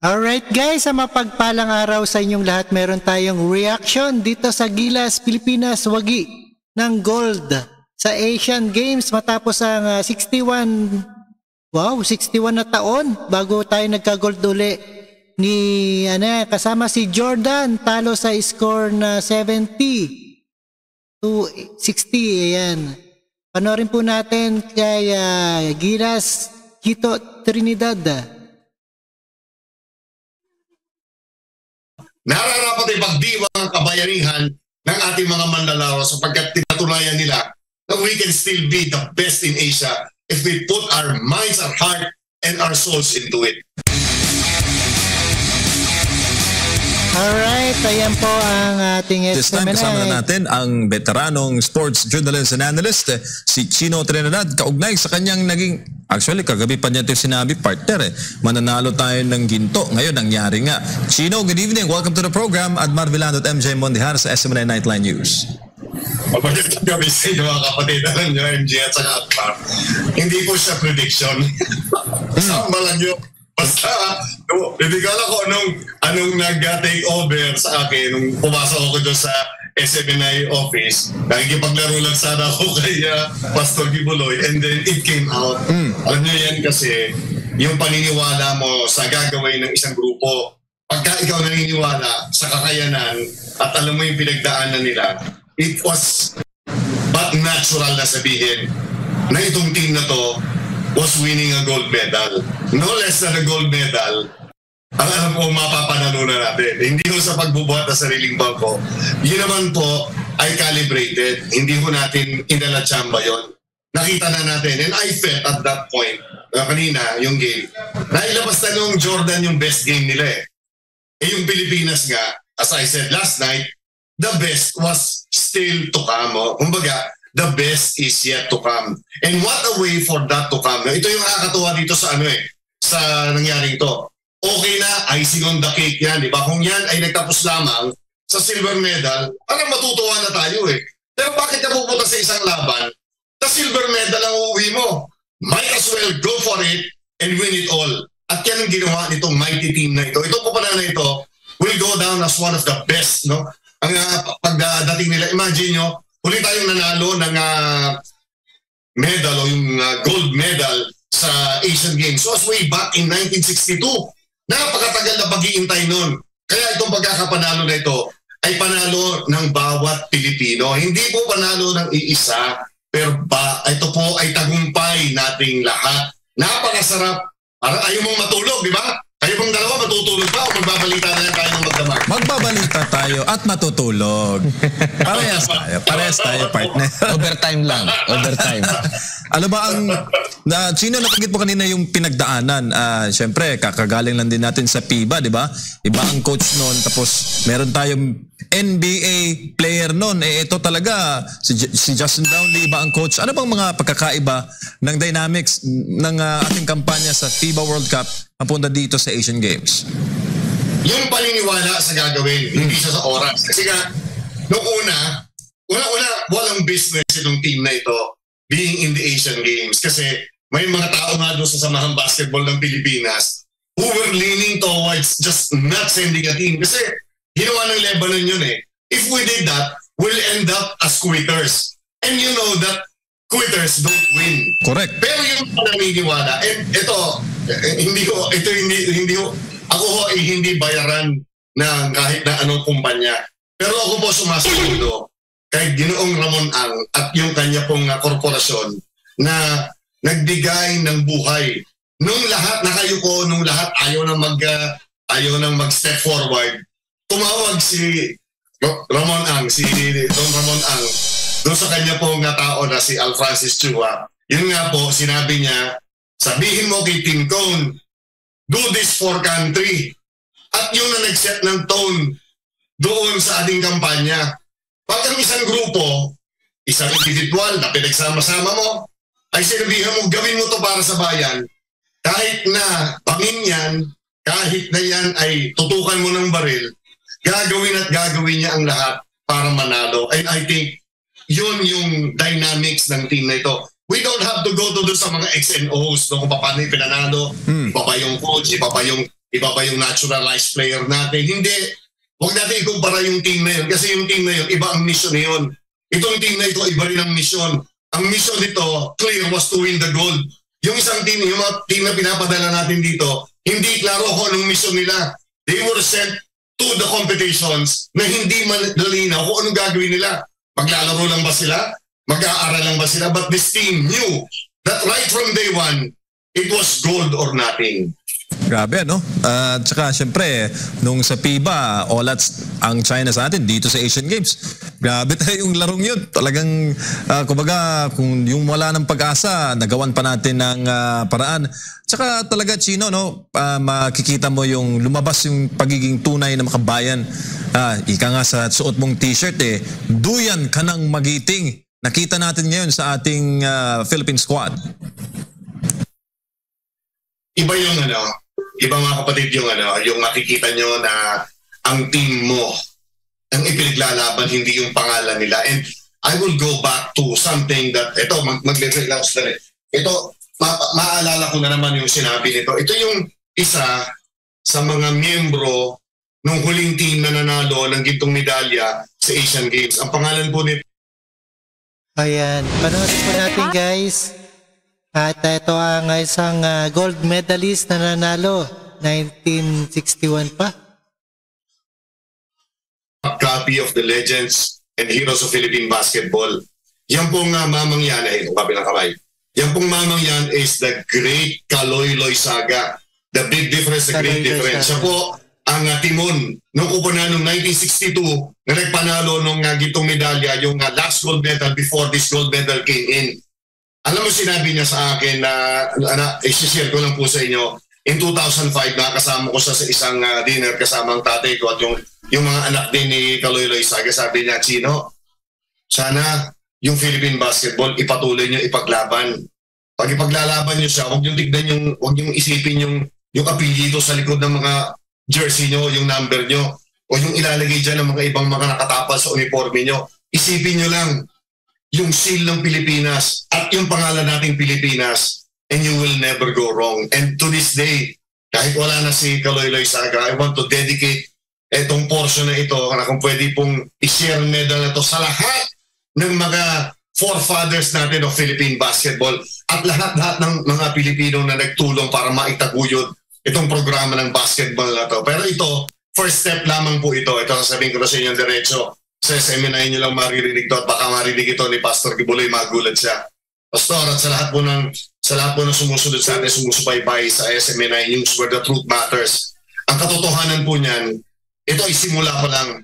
Alright guys, sa mapagpalang araw sa inyong lahat, meron tayong reaction dito sa Gilas, Pilipinas, wagi ng gold sa Asian Games matapos ang 61 na taon bago tayo nagka-gold uli ni kasama si Jordan, talo sa score na 70 to 60. Ayan. Panoorin po natin kay Gilas Quito Trinidad. Nararapat ay pagdiwang ang kabayanihan ng ating mga manlalaro sapagkat tinatunayan nila that we can still be the best in Asia if we put our minds, our heart, and our souls into it. Alright, ayan po ang ating This time kasama na natin ang veteranong sports journalist and analyst si Chino Trinidad, kaugnay sa kanyang naging, actually kagabi pa niya ito sinabi, partner mananalo tayo ng ginto, ngayon nangyari nga. Chino, good evening, welcome to the program. Admar Villano at MJ Mondihar sa SMNI Nightline News. Magandang gabi sa inyo mga kapatid, alam nyo MJ at saka Admar, hindi po siya prediction. Sama lang yun. Basta, bibigyan ako anong nag-take over sa akin nung pumasok ako doon sa SMNI office. Nakikipaglaro lang sana ako kay Pastor Gibuloy and then it came out. Alam niyo yan kasi yung paniniwala mo sa gagawin ng isang grupo. Pagka ikaw naniniwala sa kakayanan at alam mo yung pinagdaanan nila, it was but natural na sabihin na itong team na to was winning a gold medal. No less than a gold medal. Ang alam ko mapapanalo na natin. Hindi ko sa pagbubuhat ng sariling bangko. Yun naman po ay calibrated. Hindi ko natin inalatsamba yon. Nakita na natin. And I felt at that point, kanina, yung game, nailabas na nung Jordan yung best game nila eh. Yung Pilipinas nga, as I said last night, the best was still to come. Kumbaga, the best is yet to come. And what a way for that to come. Ito yung nakakatuwa dito sa sa nangyaring to. Okay na, icing on the cake yan, di ba? Kung yan ay nagtapos lamang sa silver medal, parang matutuwa na tayo eh. Pero bakit napupunta sa isang laban, sa silver medal ang uuwi mo? Might as well go for it and win it all. At yan ang ginawa nitong mighty team na ito. Ito po pala na ito will go down as one of the best, no? Ang pagdating nila, imagine nyo, huli tayong nanalo ng medal o yung gold medal sa Asian Games. So as way back in 1962, napakatagal na pag-iintay nun. Kaya itong pagkakapanalo na ito ay panalo ng bawat Pilipino. Hindi po panalo ng iisa, pero ito po ay tagumpay nating lahat. Napakasarap. Parang ayaw mong matulog, di ba? Kayo pong dalawa matutulog ba o magbabalita na lang tayo ng magdamag? Magbabalita tayo at matutulog. Parehas tayo, partner. Overtime lang. Overtime. Ano ba ang... Chino, napagit mo kanina yung pinagdaanan. Siyempre, kakagaling lang din natin sa FIBA, di ba? Iba ang coach noon. Tapos, meron tayong NBA player noon. Ito talaga, si Justin Brownlee, iba ang coach. Ano bang mga pagkakaiba ng dynamics ng ating kampanya sa FIBA World Cup papunta dito sa Asian Games? Yung paniniwala sa gagawin, hindi siya sa oras. Kasi nga, noong una, walang business itong team na ito being in the Asian Games. Kasi may mga tao nga doon sa samahang basketball ng Pilipinas who were leaning towards just not sending a team. Kasi ginawa ng Lebanon yun eh. If we did that, we'll end up as quitters. And you know that quitters don't win. Correct. Pero yung pananiniwala, and ito, ako ay hindi bayaran ng kahit na anong kumpanya. Pero ako po sumasaludo kay Ginoong Ramon Ang at yung kanya pong korporasyon na nagbigay ng buhay. Nung lahat nakayuko, nung lahat ayaw nang mag-step forward, tumawag si Ramon Ang, si Don Ramon Ang, doon sa kanya pong tao na si Al Francis Chua. Yun nga po, sinabi niya, sabihin mo kay Team Cone, do this for country. At yun na nag-set ng tone doon sa ating kampanya. Pag ang isang grupo, isang individual na pinagsama-sama mo, ay sinabihan mo, gawin mo to para sa bayan. Kahit na pangin yan, kahit na yan ay tutukan mo ng baril, gagawin at gagawin niya ang lahat para manalo. And I think yun yung dynamics ng team na ito. We don't have to go to do sa mga X and O's no, kung paano yung pinanalo, iba pa yung coach, iba pa yung iba pa yung naturalized player natin. Hindi, huwag natin ikumpara yung team na yun kasi yung team na yun, iba ang mission na yun. Itong team na ito, iba rin ang mission. Ang mission nito, clear, was to win the gold. Yung isang team, yung mga team na pinapadala natin dito, hindi klaro kung anong mission nila. They were sent to the competitions na hindi malinaw kung anong gagawin nila. Maglalaro lang ba sila? Mag-aaral lang ba sila? But this team knew that right from day one, it was gold or nothing. Grabe, ano? At saka, syempre, nung sa FIBA, all outs ang China sa atin dito sa Asian Games. Grabe tayo yung larong yun. Talagang, kumbaga, kung yung wala ng pag-asa, nagawan pa natin ng paraan. Tsaka talaga, Chino, no? Makikita mo yung lumabas yung pagiging tunay na makabayan. Ika nga sa suot mong t-shirt, duyan ka ng magiting. Nakita natin ngayon sa ating Philippine squad. Iba yung iba mga kapatid yung makikita nyo na ang team mo, ang ipinaglalaban, hindi yung pangalan nila. And I will go back to something that, ito, mag-break lang sa dali. Ito, maalala ko na naman yung sinabi nito. Ito yung isa sa mga miyembro ng huling team na nanalo ng gintong medalya sa Asian Games. Ang pangalan po nito. Ayan, panoorin po natin guys. At ito ang isang gold medalist na nanalo, 1961 pa. A copy of the legends and heroes of Philippine basketball. Yan pong mamang yan, itong kabilang kamay. Yan pong mamang yan is the great Kaloy-Loy Saga. The big difference, the great difference. Siya po ang timon nung kupunan noong 1962 na nagpanalo nung gintong medalya, yung last gold medal before this gold medal came in. Alam mo, sinabi niya sa akin na i-share ko lang po sa inyo, in 2005, nakasama ko siya sa isang dinner kasama ang tatay ko at yung mga anak din ni Kaloy-Loy Saga. Sabi niya, Chino, sana yung Philippine basketball ipatuloy niyo ipaglaban. Pag ipaglalaban niyo siya, huwag niyong isipin yung apelyido sa likod ng mga jersey niyo, yung number niyo, o yung ilalagay dyan ng mga ibang mga nakatapal sa uniforme niyo. Isipin niyo lang, yung seal ng Pilipinas at yung pangalan nating Pilipinas, and you will never go wrong. And to this day, kahit wala na si Kaloy-Loy Saga, I want to dedicate itong portion na ito na kung pwede pong i-share medal na ito sa lahat ng mga forefathers natin of Philippine basketball at lahat ng mga Pilipino na nagtulong para maitaguyod itong programa ng basketball na to. Pero ito, first step lamang po ito. Ito sasabihin ko na sa inyo diretso. Sa SMNI nyo lang maririnig to at baka marinig ito ni Pastor Kibuloy, magulat siya. Pastor, at sa lahat po ng sumusunod sa atin, sumusubaybay sa SMNI News where the truth matters. Ang katotohanan po niyan, ito ay simula pa lang.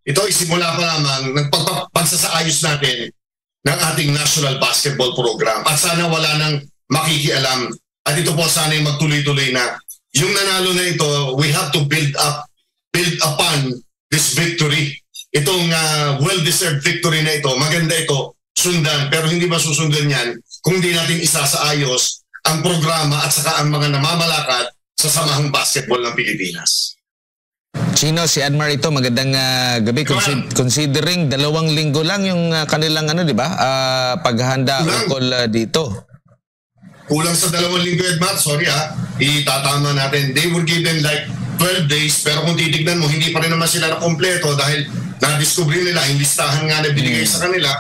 Ito ay simula pa lamang ng pagsasaayos natin ng ating National Basketball Program. At sana wala nang makikialam. At ito po sana ay magtuloy-tuloy na. Yung nanalo na ito, we have to build upon this victory. Itong well-deserved victory na ito, maganda ito, sundan, pero hindi masusundan yan kung hindi natin isasaayos ang programa at saka ang mga namamalakad sa Samahang Basketball ng Pilipinas. Chino, si Admar ito, magandang gabi. Considering 2 linggo lang yung kanilang di ba? Paghahanda ukol dito. Kulang sa 2 linggo, Edmar. Sorry itatama natin. They will give them like 12 days, pero kung titignan mo, hindi pa rin naman sila na kompleto dahil na-discover nila, yung listahan nga na binigay sa kanila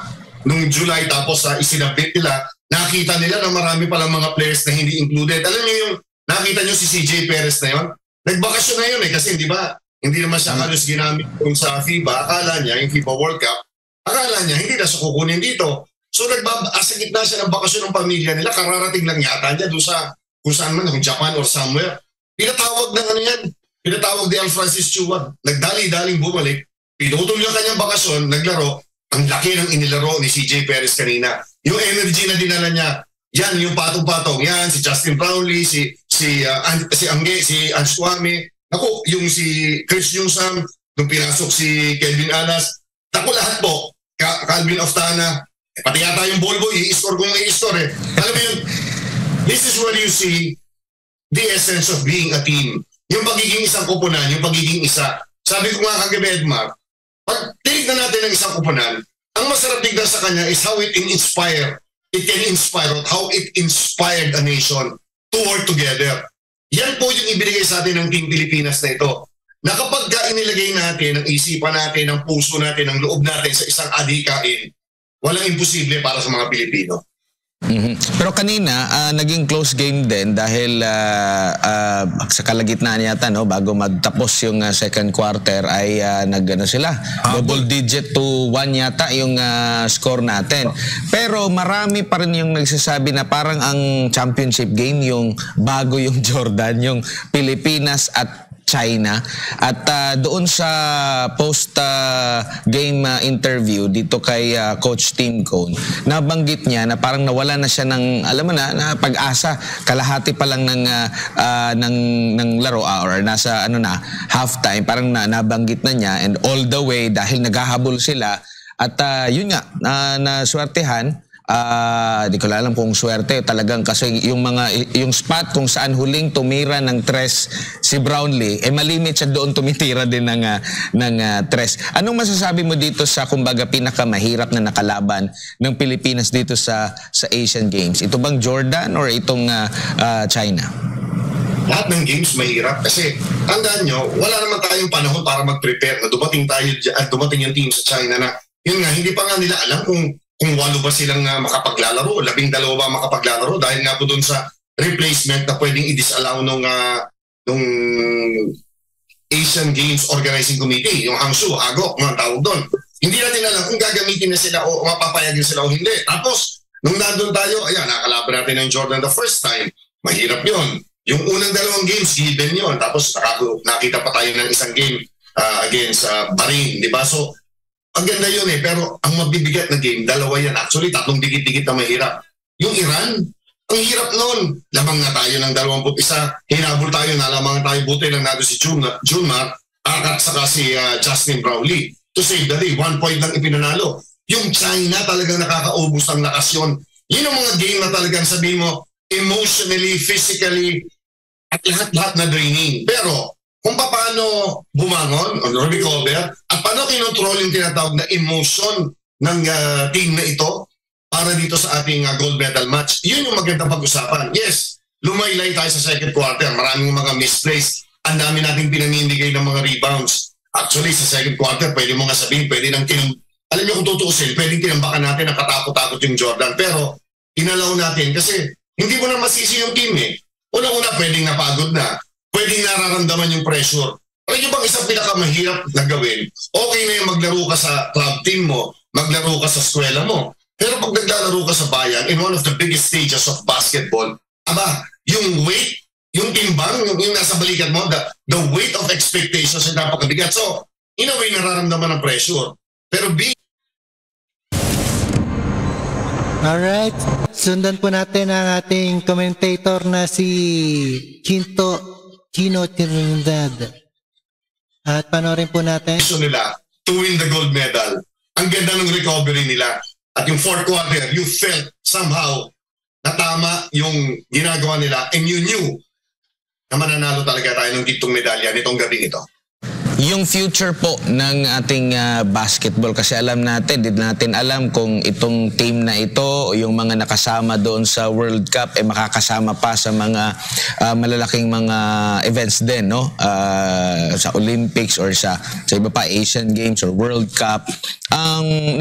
noong July, tapos isinabit nila, nakita nila na marami palang mga players na hindi included. Alam niyo yung nakita niyo si CJ Perez na yun? Nagbakasyon na yun kasi di ba, hindi naman siya halos ginamit kung sa FIBA. Akala niya, yung FIBA World Cup, akala niya hindi na siya kukunin dito. So sa gitna siya ng bakasyon ng pamilya nila, kararating lang yata niya doon sa kung saan man, kung Japan or somewhere. Pinatawag ng yan. Pinatawag ni Al Francis Chua. Nagdali-daling bumalik. Pinutol yung kanyang bakasyon, naglaro. Ang laki ng inilaro ni CJ Perez kanina. Yung energy na dinala niya, yan, yung patong-patong, yan, si Justin Brownlee, si Angge, si Answami, ako, yung si Chris Newsom, nung pinasok si Kelvin Alas, ako lahat po, Calvin Oftana, pati yata yung Bolbo, i-score kung i-score Alam mo yun, this is where you see the essence of being a team. Yung pagiging isang kupunan, yung pagiging isa. Sabi ko nga kagabi, Edmar, pag tinignan natin ng isang kupunan, ang masarap tignan sa kanya is how it can inspire how it inspired a nation to work together. Yan po yung ibinigay sa atin ng Team Pilipinas na ito. Na kapag inilagay natin ang isipan natin, ang puso natin, ang loob natin sa isang adhikain, walang imposible para sa mga Pilipino. Pero kanina, naging close game din dahil sa kalagitnaan yata, no, bago magtapos yung second quarter ay sila. Double digit to 1 yata yung score natin. Pero marami pa rin yung nagsasabi na parang ang championship game yung bago yung Jordan, yung Pilipinas at China. At doon sa post-game interview dito kay Coach Tim Cone, nabanggit niya na parang nawala na siya ng, alam mo na pag-asa. Kalahati pa lang ng laro or nasa halftime, parang nabanggit na niya, and all the way dahil naghahabol sila at yun nga, naswertehan. Di ko alam kung swerte talagang, kasi yung spot kung saan huling tumira ng tres si Brownlee, malimit siya doon tumitira din ng tres. Anong masasabi mo dito sa kumbaga pinakamahirap na nakalaban ng Pilipinas dito sa Asian Games? Ito bang Jordan or itong China? Lahat ng games mahirap kasi tandaan nyo, wala naman tayong panahon para mag-prepare na dumating yung team sa China na yun nga, hindi pa nga nila alam kung 8 ba silang makapaglalaro, 12 ba makapaglalaro dahil nga po doon sa replacement na pwedeng i-disallow nung Asian Games Organizing Committee, yung Hangzhou, Agok, mga tawag doon. Hindi natin alam kung gagamitin na sila o mapapayagin sila o hindi. Tapos, nung nandun tayo, ayan, nakalaban natin ng Jordan the first time, mahirap yon. Yung unang 2 games, given yon. Tapos, nakita pa tayo ng isang game against Bahrain, di ba? So, ang ganda yun pero ang mabibigat na game, 2 yan. Actually, 3 dikit-dikit na mahirap. Yung Iran, ang hirap nun. Lamang na tayo ng 21. Hinabol tayo, nalamang tayo, buti lang natin si Junmar, at saka si Justin Brownlee. To save the day, 1 point lang ipinanalo. Yung China talagang nakakaubos ang lakas yun. Yun ang mga game na talagang sabihin mo, emotionally, physically, at lahat na draining. Pero, kung paano bumangon o recover at paano kinontrol yung tinatawag na emotion ng team na ito para dito sa ating gold medal match. Yun yung magandang pag-usapan. Yes, lumaylay tayo sa second quarter. Maraming mga misplays. Ang dami nating pinanindigay ng mga rebounds. Actually, sa second quarter, pwede mo nga sabihin, pwede nang alam niyo kung tutuusin, pwedeng tinambakan natin ang katakot-takot yung Jordan. Pero, inalaw natin kasi hindi mo na masisi yung team Una-una, pwedeng napagod na. Pwedeng nararamdaman yung pressure. Pero yung bang isang pinakamahirap na gawin, okay na yung maglaro ka sa club team mo, maglaro ka sa eskwela mo. Pero pag naglalaro ka sa bayan, in one of the biggest stages of basketball, yung weight, yung timbang, yung nasa balikat mo, the weight of expectations ay napakabigat. So, in a way, nararamdaman ng pressure. Pero Alright, sundan po natin ang ating commentator na si Chino Trinidad. At panoorin po natin. Nila to win the gold medal. Ang ganda ng recovery nila. At yung fourth quarter, you felt somehow na tama yung ginagawa nila and you knew na mananalo talaga tayo ng gintong medalya nitong gabing ito. Yung future po ng ating basketball, kasi alam natin, di natin alam kung itong team na ito, yung mga nakasama doon sa World Cup, makakasama pa sa mga malalaking mga events din, no? Sa Olympics or sa iba pa, Asian Games or World Cup.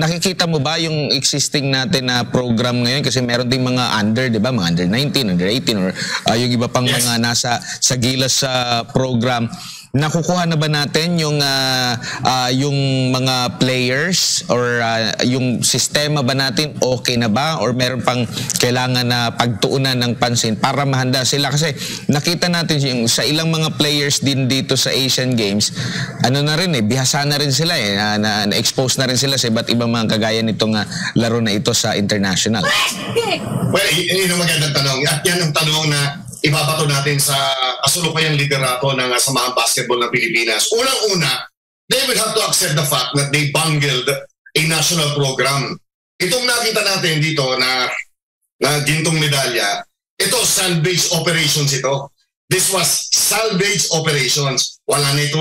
Nakikita mo ba yung existing natin na program ngayon? Kasi meron ding mga under, di ba? Mga under 19, under 18, or yung iba pang mga nasa sa gilas sa program. Nakukuha na ba natin yung mga players or yung sistema ba natin okay na ba, or meron pang kailangan na pagtuunan ng pansin para mahanda sila? Kasi nakita natin yung sa ilang mga players din dito sa Asian Games, na rin bihasa na rin sila na-expose na rin sila sa iba't ibang mga kagaya nitong laro na ito sa international. Well, yun ang magandang tanong. At yan ang tanong na ibabato natin sa kasulukuyang liderato ng Samahang Basketball ng Pilipinas. Unang-una, they will have to accept the fact that they bungled a national program. Itong nakita natin dito na gintong medalya, ito salvage operations ito. This was salvage operations. Wala na ito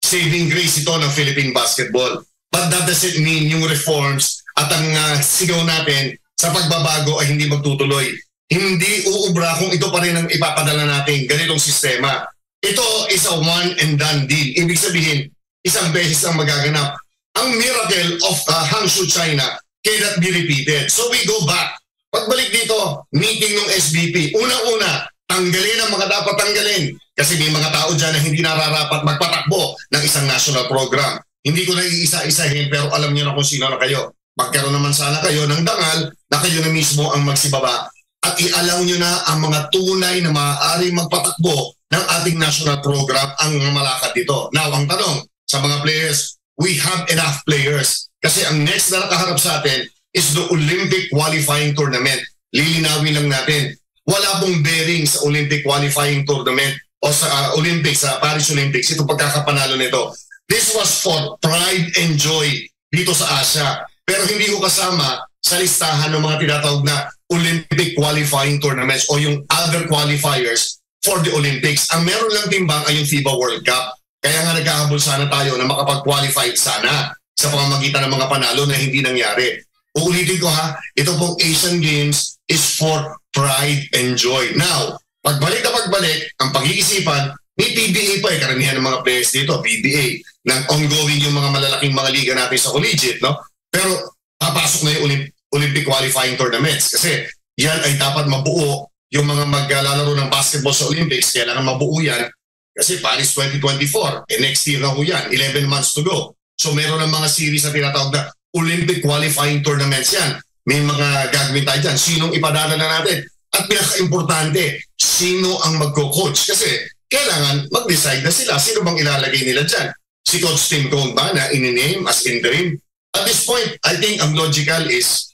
Saving grace ito ng Philippine basketball. But that doesn't mean yung reforms at ang sigaw natin sa pagbabago ay hindi magtutuloy. hindi uubra kung ito pa rin ang ipapadala natin, ganitong sistema. Ito is a one and done deal. Ibig sabihin, isang beses ang magaganap. Ang miracle of Hangzhou, China cannot be repeated. So we go back. Pagbalik dito, meeting ng SBP. Unang-una, tanggalin ang mga dapat tanggalin. Kasi may mga tao dyan na hindi nararapat magpatakbo ng isang national program. Hindi ko na iisa-isahin pero alam niyo na kung sino na kayo. Magkaroon naman sana kayo ng dangal na kayo na mismo ang magsibaba at i-allow nyo na ang mga tunay na maaaring magpatakbo ng ating national program ang malakad dito. Now, ang tanong sa mga players, we have enough players kasi ang next na nakaharap sa atin is the Olympic qualifying tournament. Lilinawin lang natin, wala pong bearing sa Olympic qualifying tournament o sa Olympics, sa Paris Olympics, itong pagkakapanalo nito. This was for pride and joy dito sa Asia. Pero hindi ko kasama sa listahan ng mga tinatawag na Olympic qualifying tournaments o yung other qualifiers for the Olympics. Ang meron lang timbang ay yung FIBA World Cup. Kaya nga nagkahabol sana tayo na makapag-qualify sana sa pamamagitan ng mga panalo na hindi nangyari. Uulitin ko ha, ito pong Asian Games is for pride and joy. Now, pagbalik na pagbalik, ang pag-iisipan, may PBA pa karamihan ng mga players dito, PBA, nang ongoing yung mga malalaking mga liga natin sa collegiate, no? Pero papasok na yung Olympic qualifying tournaments kasi yan ay dapat mabuo yung mga maglalaro ng basketball sa Olympics. Kailangan mabuo yan kasi Paris 2024, next year na ho yan, 11 months to go. So meron ng mga series na tinatawag na Olympic qualifying tournaments yan. May mga gagawin tayo dyan. Sinong ipadala na natin? At pinaka-importante, sino ang magko-coach? Kasi kailangan mag-decide na sila. Sino bang ilalagay nila dyan? Si Coach Tim Cone ba na in-name as interim? At this point, I think ang logical is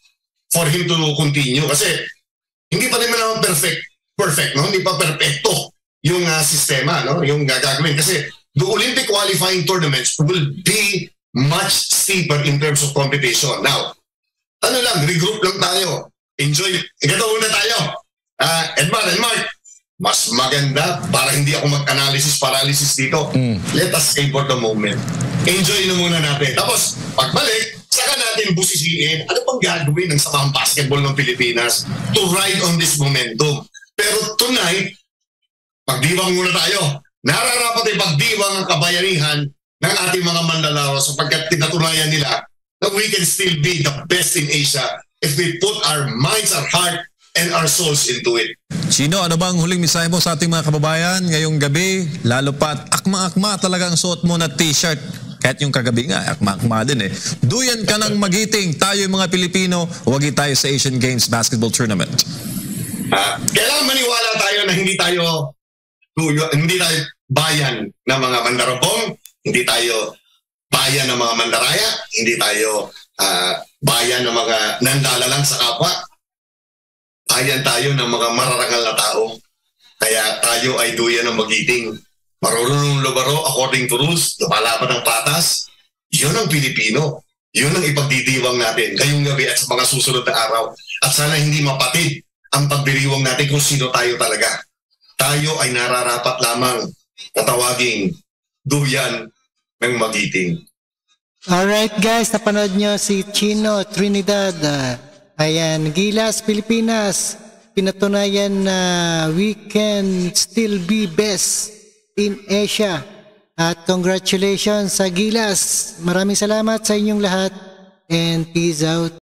for him to continue kasi hindi pa naman perfect, no? Hindi pa perfecto yung sistema, no? Yung gagawin kasi the Olympic qualifying tournaments will be much steeper in terms of competition. Now, ano lang, regroup lang tayo. Enjoy. Ikaw muna tayo. Edmar and Mark, mas maganda para hindi ako mag-analysis paralysis dito. Let us savor the moment. Enjoy na muna natin. Tapos, pagbalik, saka natin busisiin ano pang gagawin ng samahang basketball ng Pilipinas to ride on this momentum. Pero tonight, pagdiwang muna tayo. Nararapat ay pagdiwang ang kabayanihan ng ating mga manlalaro sapagkat pinatunayan nila that we can still be the best in Asia if we put our minds, our heart, and our souls into it. Chino, ano bang huling mensahe mo sa ating mga kababayan ngayong gabi? Lalo pa akma-akma talaga ang suot mo na t-shirt. Kahit yung kagabi nga, akma-akma din eh. Duyan ka ng magiting. Tayo yung mga Pilipino, wagi tayo sa Asian Games Basketball Tournament. Kailangan maniwala tayo na hindi tayo bayan ng mga mandarabong, hindi tayo bayan ng mga mandaraya, hindi tayo bayan ng mga nandalalang sa kapwa. Bayan tayo ng mga mararangal na tao. Kaya tayo ay duyan ng magiting. Marunong lumaro according to rules, lumalaban ng patas. Yun ang Pilipino. Yun ang ipagdidiwang natin ngayong gabi at sa mga susunod na araw. At sana hindi mapatid ang pagdiriwang natin kung sino tayo talaga. Tayo ay nararapat lamang tatawaging duyan ng magiting. Alright guys, napanood nyo si Chino Trinidad. Ayan, Gilas, Pilipinas. Pinatunayan na we can still be best in Asia. At congratulations sa Gilas. Maraming salamat sa inyong lahat and peace out.